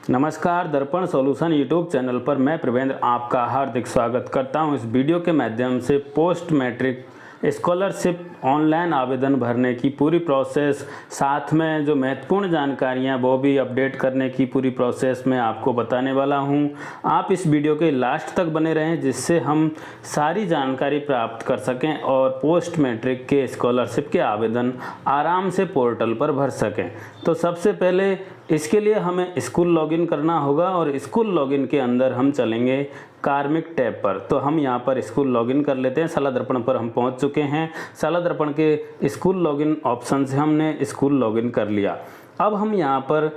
नमस्कार, दर्पण solution YouTube channel पर मैं प्रवेंद्र आपका हार्दिक स्वागत करता हूं। इस वीडियो के माध्यम से पोस्ट मैट्रिक स्कॉलरशिप ऑनलाइन आवेदन भरने की पूरी प्रोसेस, साथ में जो महत्वपूर्ण जानकारियां वो भी अपडेट करने की पूरी प्रोसेस मैं आपको बताने वाला हूं। आप इस वीडियो के लास्ट तक बने रहें जिससे हम सारी जानकारी प्राप्त कर सकें और पोस्ट मैट्रिक के स्कॉलरशिप के आवेदन आराम से पोर्टल पर भर सकें। तो सबसे पहले इसके लिए हमें स्कूल लॉगिन करना होगा और स्कूल लॉगिन के अंदर हम चलेंगे कार्मिक टैब पर। तो हम यहाँ पर स्कूल लॉगिन कर लेते हैं। शाला दर्पण पर हम पहुँच चुके हैं। शाला दर्पण के स्कूल लॉगिन ऑप्शन से हमने स्कूल लॉगिन कर लिया। अब हम यहाँ पर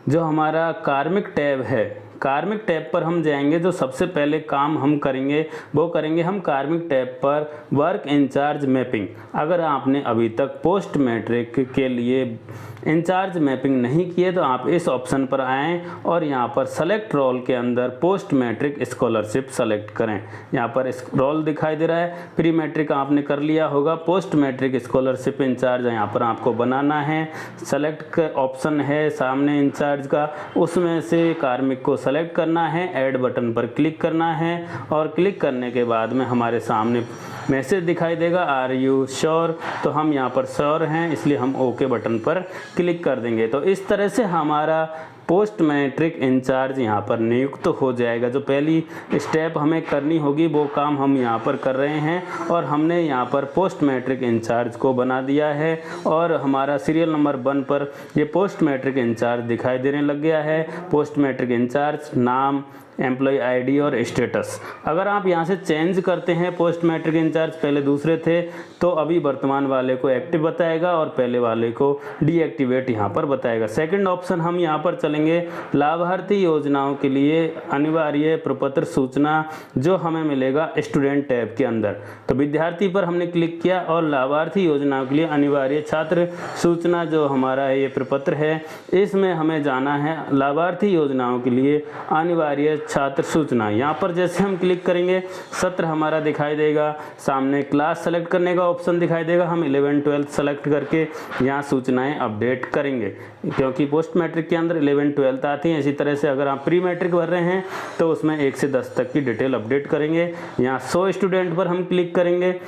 जो हमारा कार्मिक टैब है, कार्मिक टैब पर हम जाएंगे। जो सबसे पहले काम हम करेंगे वो करेंगे हम कार्मिक टैब पर वर्क इंचार्ज मैपिंग। अगर आपने अभी तक पोस्ट मैट्रिक के लिए इंचार्ज मैपिंग नहीं किए तो आप इस ऑप्शन पर आएँ और यहाँ पर सेलेक्ट रोल के अंदर पोस्ट मैट्रिक स्कॉलरशिप सेलेक्ट करें। यहाँ पर रोल दिखाई दे रहा है। प्री मैट्रिक आपने कर लिया होगा, पोस्ट मैट्रिक स्कॉलरशिप इंचार्ज यहाँ पर आपको बनाना है। सेलेक्ट ऑप्शन है सामने इंचार्ज का, उसमें से कार्मिक को सेलेक्ट करना है। ऐड बटन पर क्लिक करना है और क्लिक करने के बाद में हमारे सामने मैसेज दिखाई देगा, आर यू श्योर। तो हम यहाँ पर श्योर हैं, इसलिए हम ओके बटन पर क्लिक कर देंगे। तो इस तरह से हमारा पोस्ट मैट्रिक इंचार्ज यहाँ पर नियुक्त हो जाएगा। जो पहली स्टेप हमें करनी होगी वो काम हम यहाँ पर कर रहे हैं और हमने यहाँ पर पोस्ट मैट्रिक इंचार्ज को बना दिया है और हमारा सीरियल नंबर 1 पर ये पोस्ट मैट्रिक इंचार्ज दिखाई देने लग गया है। पोस्ट मैट्रिक इंचार्ज, नाम, एम्प्लॉय आईडी और स्टेटस। अगर आप यहाँ से चेंज करते हैं, पोस्ट मैट्रिक इंचार्ज पहले दूसरे थे तो अभी वर्तमान वाले को एक्टिव बताएगा और पहले वाले को डीएक्टिवेट यहाँ पर बताएगा। सेकंड ऑप्शन हम यहाँ पर चलेंगे लाभार्थी योजनाओं के लिए अनिवार्य प्रपत्र सूचना, जो हमें मिलेगा स्टूडेंट टैब के अंदर। तो विद्यार्थी पर हमने क्लिक किया और लाभार्थी योजनाओं के लिए अनिवार्य छात्र सूचना जो हमारा ये प्रपत्र है, इसमें हमें जाना है लाभार्थी योजनाओं के लिए अनिवार्य छात्र सूचना। यहाँ पर जैसे हम क्लिक करेंगे सत्र हमारा दिखाई देगा, सामने क्लास सेलेक्ट करने का ऑप्शन दिखाई देगा। हम 11-12 सेलेक्ट करके यहाँ सूचनाएं अपडेट करेंगे, क्योंकि पोस्ट मैट्रिक के अंदर 11-12 आती हैं। इसी तरह से अगर आप प्री मैट्रिक भर रहे हैं तो उसमें 1 से 10 तक की डिटेल अपडेट करेंगे। यहाँ 100 स्टूडेंट पर हम क्लिक करेंगे।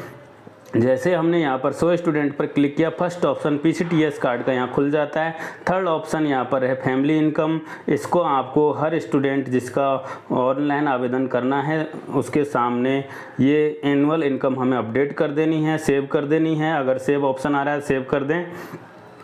जैसे हमने यहाँ पर 100 स्टूडेंट पर क्लिक किया, फर्स्ट ऑप्शन पीसीटीएस कार्ड का यहाँ खुल जाता है। थर्ड ऑप्शन यहाँ पर है फैमिली इनकम। इसको आपको हर स्टूडेंट जिसका ऑनलाइन आवेदन करना है उसके सामने ये एनुअल इनकम हमें अपडेट कर देनी है, सेव कर देनी है। अगर सेव ऑप्शन आ रहा है सेव कर दें,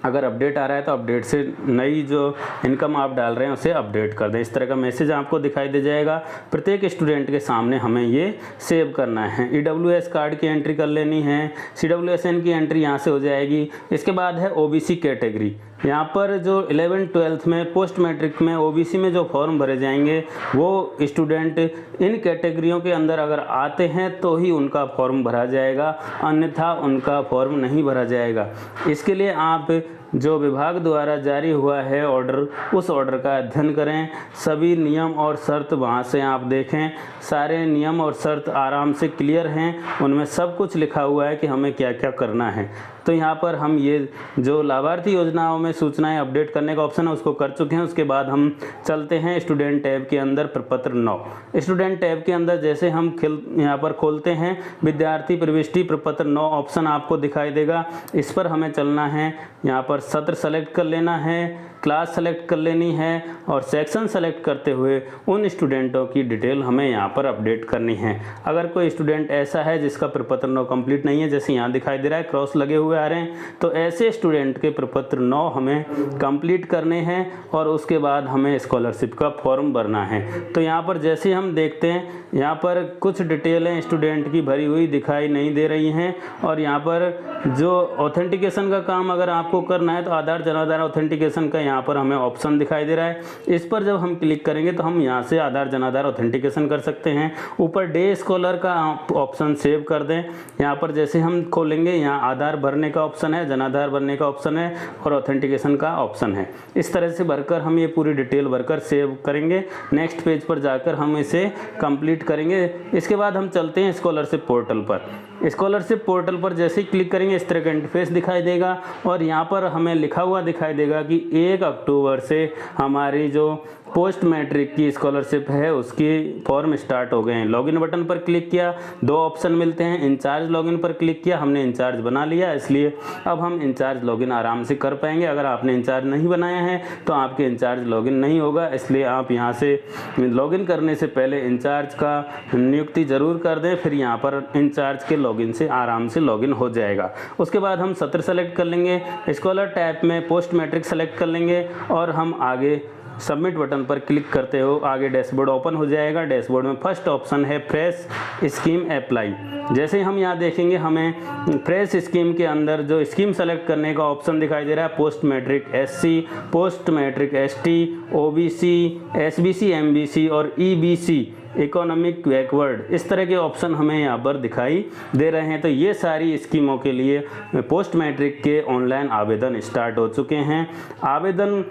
अगर अपडेट आ रहा है तो अपडेट से नई जो इनकम आप डाल रहे हैं उसे अपडेट कर दें। इस तरह का मैसेज आपको दिखाई दे जाएगा। प्रत्येक स्टूडेंट के सामने हमें ये सेव करना है। ईडब्ल्यूएस कार्ड की एंट्री कर लेनी है, सीडब्ल्यूएसएन की एंट्री यहाँ से हो जाएगी। इसके बाद है ओबीसी कैटेगरी। यहाँ पर जो 11-12 में पोस्ट मैट्रिक में ओबीसी में जो फॉर्म भरे जाएंगे वो स्टूडेंट इन कैटेगरियों के अंदर अगर आते हैं तो ही उनका फॉर्म भरा जाएगा, अन्यथा उनका फॉर्म नहीं भरा जाएगा। इसके लिए आप जो विभाग द्वारा जारी हुआ है ऑर्डर, उस ऑर्डर का अध्ययन करें। सभी नियम और शर्त वहाँ से आप देखें। सारे नियम और शर्त आराम से क्लियर हैं, उनमें सब कुछ लिखा हुआ है कि हमें क्या क्या करना है। तो यहाँ पर हम ये जो लाभार्थी योजनाओं में सूचनाएं अपडेट करने का ऑप्शन है उसको कर चुके हैं। उसके बाद हम चलते हैं स्टूडेंट टैब के अंदर प्रपत्र 9। स्टूडेंट टैब के अंदर जैसे हम यहाँ पर खोलते हैं विद्यार्थी प्रविष्टि प्रपत्र 9 ऑप्शन आपको दिखाई देगा। इस पर हमें चलना है। यहाँ पर सत्र सेलेक्ट कर लेना है, क्लास सेलेक्ट कर लेनी है और सेक्शन सेलेक्ट करते हुए उन स्टूडेंटों की डिटेल हमें यहाँ पर अपडेट करनी है। अगर कोई स्टूडेंट ऐसा है जिसका प्रपत्र 9 कंप्लीट नहीं है, जैसे यहाँ दिखाई दे रहा है क्रॉस लगे हुए आ रहे हैं, तो ऐसे स्टूडेंट के प्रपत्र 9 हमें कंप्लीट करने हैं और उसके बाद हमें स्कॉलरशिप का फॉर्म भरना है। तो यहाँ पर जैसे हम देखते हैं यहाँ पर कुछ डिटेलें स्टूडेंट की भरी हुई दिखाई नहीं दे रही हैं और यहाँ पर जो ऑथेंटिकेशन का काम अगर आपको करना है तो आधार जनाधार ऑथेंटिकेशन का यहाँ पर हमें ऑप्शन दिखाई दे रहा है। इस पर जब हम क्लिक करेंगे तो हम यहाँ से आधार जनाधार ऑथेंटिकेशन कर सकते हैं। ऊपर डे स्कॉलर का ऑप्शन सेव कर दें। यहाँ पर जैसे हम खोलेंगे यहाँ आधार भरने का ऑप्शन है, जनाधार भरने का ऑप्शन है और ऑथेंटिकेशन का ऑप्शन है। इस तरह से भरकर हम ये पूरी डिटेल भरकर सेव करेंगे। नेक्स्ट पेज पर जाकर हम इसे कंप्लीट करेंगे। इसके बाद हम चलते हैं स्कॉलरशिप पोर्टल पर। स्कॉलरशिप पोर्टल पर जैसे ही क्लिक करेंगे इस तरह का इंटरफेस दिखाई देगा और यहाँ पर हमें लिखा हुआ दिखाई देगा कि 1 अक्टूबर से हमारी जो पोस्ट मैट्रिक की स्कॉलरशिप है उसकी फॉर्म स्टार्ट हो गए हैं। लॉगिन बटन पर क्लिक किया, 2 ऑप्शन मिलते हैं, इंचार्ज लॉगिन पर क्लिक किया, हमने इंचार्ज बना लिया, इसलिए अब हम इंचार्ज लॉगिन आराम से कर पाएंगे। अगर आपने इंचार्ज नहीं बनाया है तो आपके इंचार्ज लॉगिन नहीं होगा, इसलिए आप यहाँ से लॉगिन करने से पहले इंचार्ज का नियुक्ति ज़रूर कर दें, फिर यहाँ पर इंचार्ज के लॉगिन से आराम से लॉगिन हो जाएगा। उसके बाद हम सत्र सेलेक्ट कर लेंगे, स्कॉलर टैब में पोस्ट मैट्रिक सेलेक्ट कर लेंगे और हम आगे सबमिट बटन पर क्लिक करते हो आगे डैशबोर्ड ओपन हो जाएगा। डैशबोर्ड में फर्स्ट ऑप्शन है फ्रेश स्कीम अप्लाई। जैसे ही हम यहाँ देखेंगे हमें फ्रेश स्कीम के अंदर जो स्कीम सेलेक्ट करने का ऑप्शन दिखाई दे रहा है, post matric SC, post matric ST, OBC, SBC, MBC और ईबीसी इकोनॉमिक बैकवर्ड, इस तरह के ऑप्शन हमें यहाँ पर दिखाई दे रहे हैं। तो ये सारी स्कीमों के लिए पोस्ट मैट्रिक के ऑनलाइन आवेदन स्टार्ट हो चुके हैं। आवेदन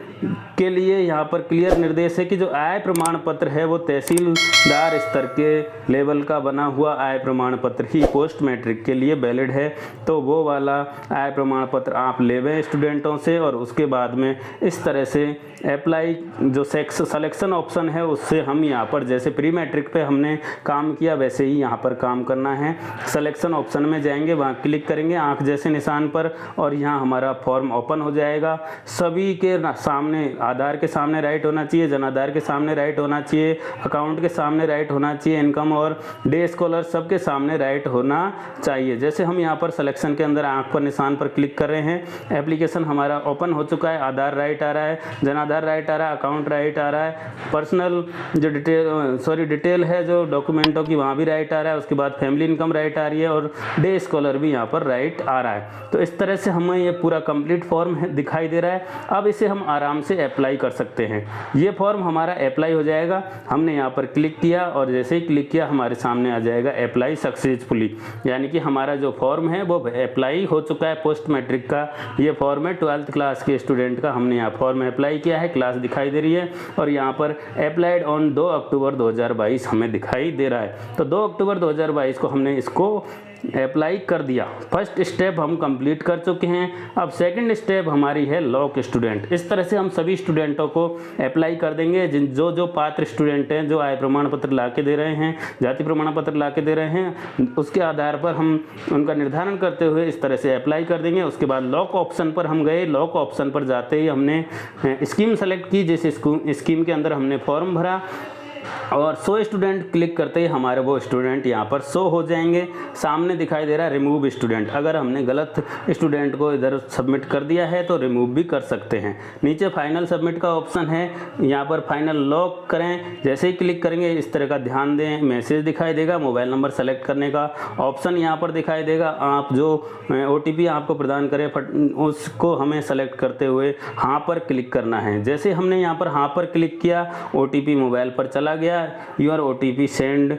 के लिए यहाँ पर क्लियर निर्देश है कि जो आय प्रमाण पत्र है वो तहसीलदार स्तर के लेवल का बना हुआ आय प्रमाण पत्र ही पोस्ट मैट्रिक के लिए वैलिड है, तो वो वाला आय प्रमाण पत्र आप लेवें स्टूडेंटों से और उसके बाद में इस तरह से अप्लाई जो सिलेक्शन ऑप्शन है उससे हम यहाँ पर जैसे प्री मैट्रिक पे हमने काम किया वैसे ही यहाँ पर काम करना है। सिलेक्शन ऑप्शन में जाएंगे, वहाँ क्लिक करेंगे आंख जैसे निशान पर और यहाँ हमारा फॉर्म ओपन हो जाएगा। सभी के सामने आधार के सामने राइट होना चाहिए, जनाधार के सामने राइट होना चाहिए, अकाउंट के सामने राइट होना चाहिए, इनकम और डे स्कॉलर सबके सामने राइट होना चाहिए। जैसे हम यहाँ पर सिलेक्शन के अंदर आंख पर निशान पर क्लिक कर रहे हैं, एप्लीकेशन हमारा ओपन हो चुका है। आधार राइट आ रहा है, जनाधार राइट आ रहा है, अकाउंट राइट आ रहा है, पर्सनल जो डिटेल है जो डॉक्यूमेंटों की वहाँ भी राइट आ रहा है, उसके बाद फैमिली इनकम राइट आ रही है और डे स्कॉलर भी यहाँ पर राइट आ रहा है। तो इस तरह से हमें ये पूरा कंप्लीट फॉर्म दिखाई दे रहा है। अब इसे हम आराम से अप्लाई कर सकते हैं। ये फॉर्म हमारा अप्लाई हो जाएगा, हमने यहाँ पर क्लिक किया और जैसे ही क्लिक किया हमारे सामने आ जाएगा अप्लाई सक्सेसफुली, यानी कि हमारा जो फॉर्म है वो अप्लाई हो चुका है। पोस्ट मैट्रिक का ये फॉर्म है, 12th क्लास के स्टूडेंट का हमने यहाँ फॉर्म अप्लाई किया है, क्लास दिखाई दे रही है और यहाँ पर अप्लाइड ऑन 2 अक्टूबर 2022 हमें दिखाई दे रहा है। तो 2 अक्टूबर 2022 को हमने इसको अप्लाई कर दिया। फर्स्ट स्टेप हम कंप्लीट कर चुके हैं। अब सेकंड स्टेप हमारी है लॉक स्टूडेंट। इस तरह से हम सभी स्टूडेंटों को अप्लाई कर देंगे जो पात्र स्टूडेंट हैं, जो आय प्रमाण पत्र ला के दे रहे हैं, जाति प्रमाण पत्र ला के दे रहे हैं, उसके आधार पर हम उनका निर्धारण करते हुए इस तरह से अप्लाई कर देंगे। उसके बाद लॉक ऑप्शन पर हम गए, लॉक ऑप्शन पर जाते ही हमने स्कीम सेलेक्ट की, जिस स्कीम के अंदर हमने फॉर्म भरा और 100 स्टूडेंट क्लिक करते ही हमारे वो स्टूडेंट यहाँ पर शो हो जाएंगे। सामने दिखाई दे रहा है रिमूव स्टूडेंट, अगर हमने गलत स्टूडेंट को इधर सबमिट कर दिया है तो रिमूव भी कर सकते हैं। नीचे फाइनल सबमिट का ऑप्शन है, यहाँ पर फाइनल लॉक करें, जैसे ही क्लिक करेंगे इस तरह का ध्यान दें, मैसेज दिखाई देगा, मोबाइल नंबर सेलेक्ट करने का ऑप्शन यहाँ पर दिखाई देगा। आप जो OTP आपको प्रदान करें उसको हमें सेलेक्ट करते हुए हाँ पर क्लिक करना है। जैसे हमने यहाँ पर हाँ पर क्लिक किया, OTP मोबाइल पर चला गया। Your OTP send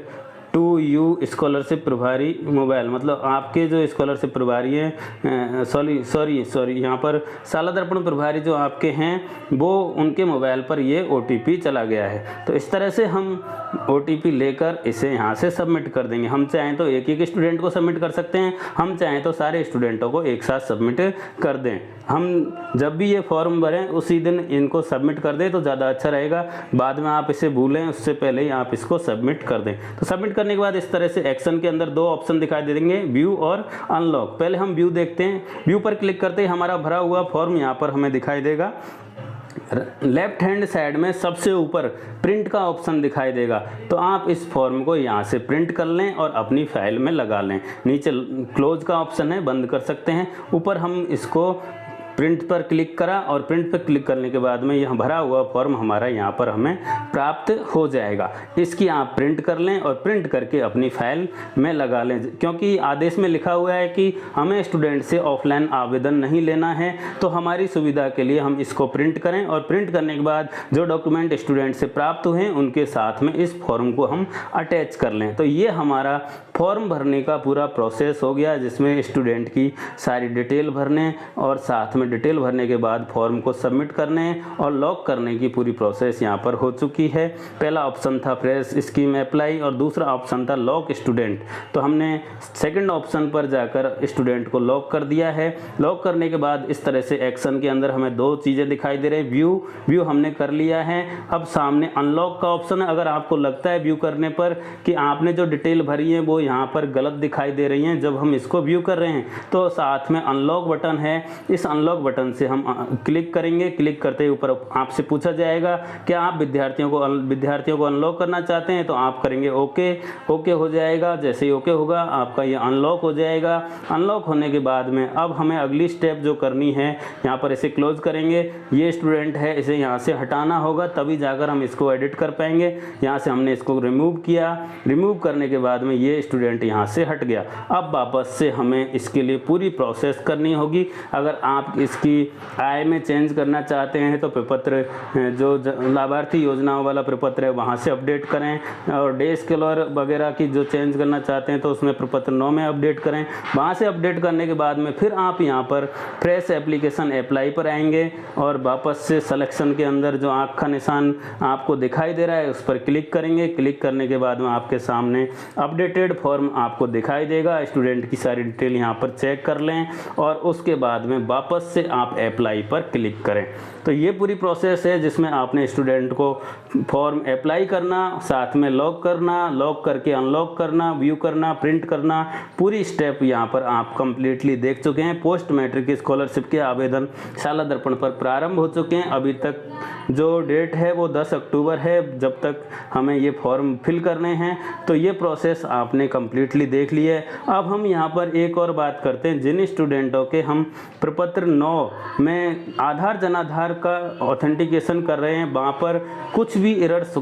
to you scholarship प्रभारी मोबाइल, मतलब आपके जो स्कॉलरशिप प्रभारी हैं, सॉरी यहाँ पर शाला दर्पण प्रभारी जो आपके हैं वो उनके मोबाइल पर ये OTP चला गया है। तो इस तरह से हम OTP लेकर इसे यहाँ से सबमिट कर देंगे। हम चाहें तो एक एक स्टूडेंट को सबमिट कर सकते हैं, हम चाहें तो सारे स्टूडेंटों को एक साथ सबमिट कर दें। हम जब भी ये फॉर्म भरें उसी दिन इनको सबमिट कर दें तो ज़्यादा अच्छा रहेगा, बाद में आप इसे भूलें उससे पहले ही आप इसको सबमिट कर दें। तो सबमिट करने के बाद इस तरह से एक्शन के अंदर 2 ऑप्शन दिखाई दे देंगे, व्यू और अनलॉक। पहले हम व्यू देखते हैं। व्यू पर क्लिक करते ही हमारा भरा हुआ फॉर्म यहाँ पर हमें दिखाई देगा। लेफ्ट हैंड साइड में सबसे ऊपर प्रिंट का ऑप्शन दिखाई देगा, तो आप इस फॉर्म को यहाँ से प्रिंट कर लें और अपनी फाइल में लगा लें। नीचे क्लोज का ऑप्शन है, बंद कर सकते हैं। ऊपर हम इसको प्रिंट पर क्लिक करा और प्रिंट पर क्लिक करने के बाद में यह भरा हुआ फॉर्म हमारा यहाँ पर हमें प्राप्त हो जाएगा। इसकी आप प्रिंट कर लें और प्रिंट करके अपनी फाइल में लगा लें, क्योंकि आदेश में लिखा हुआ है कि हमें स्टूडेंट से ऑफलाइन आवेदन नहीं लेना है। तो हमारी सुविधा के लिए हम इसको प्रिंट करें और प्रिंट करने के बाद जो डॉक्यूमेंट स्टूडेंट से प्राप्त हुए उनके साथ में इस फॉर्म को हम अटैच कर लें। तो ये हमारा फॉर्म भरने का पूरा प्रोसेस हो गया, जिसमें स्टूडेंट की सारी डिटेल भरने और साथ में डिटेल भरने के बाद फॉर्म को सबमिट करने और लॉक करने की पूरी प्रोसेस यहाँ पर हो चुकी है। पहला ऑप्शन था फ्रेश स्कीम अप्लाई और दूसरा ऑप्शन था लॉक स्टूडेंट। तो हमने सेकंड ऑप्शन पर जाकर स्टूडेंट को लॉक कर दिया है। लॉक करने के बाद इस तरह से एक्शन के अंदर हमें दो चीज़ें दिखाई दे रही है। व्यू हमने कर लिया है। अब सामने अनलॉक का ऑप्शन है। अगर आपको लगता है व्यू करने पर कि आपने जो डिटेल भरी है वो यहाँ पर गलत दिखाई दे रही हैं, जब हम इसको व्यू कर रहे हैं तो साथ में अनलॉक बटन है। इस अनलॉक बटन से हम क्लिक करेंगे। क्लिक करते ही ऊपर आपसे पूछा जाएगा कि आप विद्यार्थियों को अनलॉक करना चाहते हैं, तो आप करेंगे ओके हो जाएगा। जैसे ही ओके होगा आपका ये अनलॉक हो जाएगा। अनलॉक होने के बाद में अब हमें अगली स्टेप जो करनी है, यहाँ पर इसे क्लोज करेंगे। ये स्टूडेंट है, इसे यहाँ से हटाना होगा, तभी जाकर हम इसको एडिट कर पाएंगे। यहाँ से हमने इसको रिमूव किया। रिमूव करने के बाद में ये स्टूडेंट यहाँ से हट गया। अब वापस से हमें इसके लिए पूरी प्रोसेस करनी होगी। अगर आप इसकी आय में चेंज करना चाहते हैं तो प्रपत्र जो लाभार्थी योजनाओं वाला प्रपत्र है वहाँ से अपडेट करें, और डे स्केलर वगैरह की जो चेंज करना चाहते हैं तो उसमें प्रपत्र 9 में अपडेट करें। वहाँ से अपडेट करने के बाद में फिर आप यहाँ पर फ्रेश एप्लीकेशन अप्लाई पर आएंगे और वापस से सिलेक्शन के अंदर जो आँख का निशान आपको दिखाई दे रहा है उस पर क्लिक करेंगे। क्लिक करने के बाद में आपके सामने अपडेटेड फॉर्म आपको दिखाई देगा। स्टूडेंट की सारी डिटेल यहाँ पर चेक कर लें और उसके बाद में वापस से आप अप्लाई पर क्लिक करें। तो ये पूरी प्रोसेस है जिसमें आपने स्टूडेंट को फॉर्म अप्लाई करना, साथ में लॉक करना, लॉक करके अनलॉक करना, व्यू करना, प्रिंट करना, पूरी स्टेप यहाँ पर आप कंप्लीटली देख चुके हैं। पोस्ट मैट्रिक स्कॉलरशिप के आवेदन शाला दर्पण पर प्रारंभ हो चुके हैं। अभी तक जो डेट है वो 10 अक्टूबर है, जब तक हमें ये फॉर्म फिल करने हैं। तो ये प्रोसेस आपने कंप्लीटली देख ली है। अब हम यहाँ पर एक और बात करते हैं। जिन स्टूडेंटों के हम प्रपत्र 9 में आधार जनाधार का ऑथेंटिकेशन कर रहे हैं, वहाँ पर कुछ भी एरर्स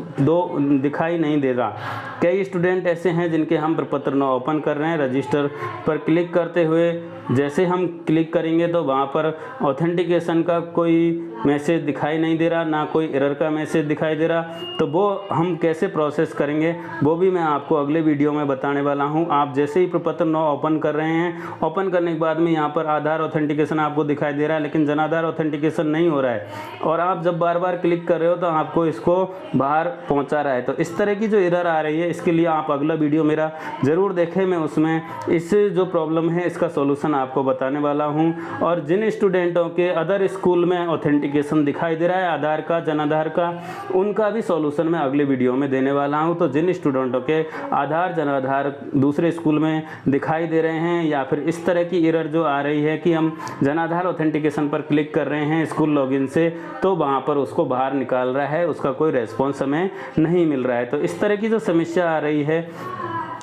दिखाई नहीं दे रहा। कई स्टूडेंट ऐसे हैं जिनके हम प्रपत्र 9 ओपन कर रहे हैं, रजिस्टर पर क्लिक करते हुए जैसे हम क्लिक करेंगे तो वहाँ पर ऑथेंटिकेशन का कोई मैसेज दिखाई नहीं दे रहा, ना कोई एरर का मैसेज दिखाई दे रहा। तो वो हम कैसे प्रोसेस करेंगे वो भी मैं आपको अगले वीडियो में बताने वाला हूँ। आप जैसे ही प्रपत्र 9 ओपन कर रहे हैं, ओपन करने के बाद में यहाँ पर आधार ऑथेंटिकेशन आपको दिखाई दे रहा है, लेकिन जनाधार ऑथेंटिकेशन नहीं हो रहा है, और आप जब बार बार क्लिक कर रहे हो तो आपको इसको बाहर पहुँचा रहा है। तो इस तरह की जो एरर आ रही है, इसके लिए आप अगला वीडियो मेरा ज़रूर देखें। मैं उसमें इस जो प्रॉब्लम है इसका सोल्यूशन आपको बताने वाला हूं। और जिन स्टूडेंटों के अदर स्कूल में ऑथेंटिकेशन दिखाई दे रहा है आधार का, जनाधार का, उनका भी सॉल्यूशन मैं अगले वीडियो में देने वाला हूं। तो जिन स्टूडेंटों के आधार जनाधार दूसरे स्कूल में दिखाई दे रहे हैं, या फिर इस तरह की एरर जो आ रही है कि हम जनाधार ऑथेंटिकेशन पर क्लिक कर रहे हैं स्कूल लॉगिन से, तो वहाँ पर उसको बाहर निकाल रहा है, उसका कोई रेस्पॉन्स हमें नहीं मिल रहा है। तो इस तरह की जो समस्या आ रही है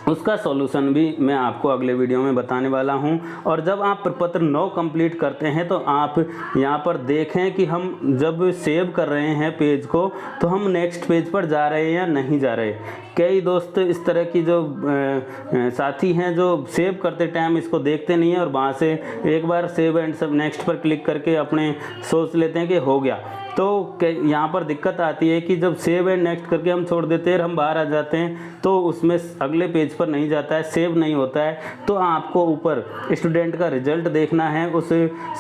उसका सॉल्यूशन भी मैं आपको अगले वीडियो में बताने वाला हूं। और जब आप प्रपत्र 9 कंप्लीट करते हैं तो आप यहां पर देखें कि हम जब सेव कर रहे हैं पेज को तो हम नेक्स्ट पेज पर जा रहे हैं या नहीं जा रहे। कई दोस्त इस तरह की जो साथी हैं जो सेव करते टाइम इसको देखते नहीं हैं और वहां से एक बार सेव एंड सब नेक्स्ट पर क्लिक करके अपने सोच लेते हैं कि हो गया। तो यहाँ पर दिक्कत आती है कि जब सेव एंड नेक्स्ट करके हम छोड़ देते हैं, हम बाहर आ जाते हैं तो उसमें अगले पेज पर नहीं जाता है, सेव नहीं होता है। तो आपको ऊपर स्टूडेंट का रिजल्ट देखना है, उस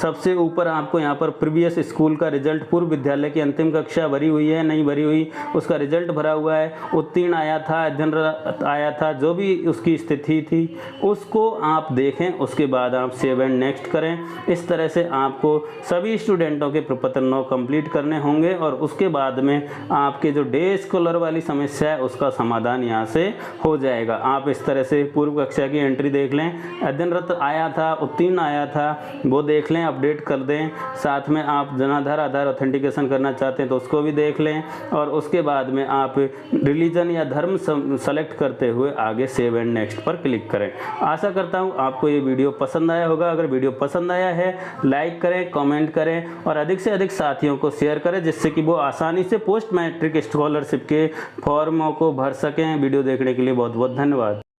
सबसे ऊपर आपको यहाँ पर प्रीवियस स्कूल का रिजल्ट, पूर्व विद्यालय की अंतिम कक्षा भरी हुई है नहीं भरी हुई, उसका रिजल्ट भरा हुआ है, उत्तीर्ण आया था, अध्ययनरत आया था, जो भी उसकी स्थिति थी उसको आप देखें। उसके बाद आप सेव एंड नेक्स्ट करें। इस तरह से आपको सभी स्टूडेंटों के प्रपत्र 9 कंप्लीट करने होंगे और उसके बाद में आपके जो डे स्कॉलर वाली समस्या है उसका समाधान यहाँ से हो जाएगा। आप इस तरह से पूर्व कक्षा की एंट्री देख लें, अध्ययनरत आया था, उत्तीर्ण आया था, वो देख लें, अपडेट कर दें। साथ में आप जनाधार आधार ऑथेंटिकेशन करना चाहते हैं तो उसको भी देख लें और उसके बाद में आप रिलीजन या धर्म सेलेक्ट करते हुए आगे सेव एंड नेक्स्ट पर क्लिक करें। आशा करता हूँ आपको ये वीडियो पसंद आया होगा। अगर वीडियो पसंद आया है लाइक करें, कमेंट करें और अधिक से अधिक साथियों को शेयर करें, जिससे कि वो आसानी से पोस्ट मैट्रिक स्कॉलरशिप के फॉर्मों को भर सकें। वीडियो देखने के लिए बहुत बहुत धन्यवाद।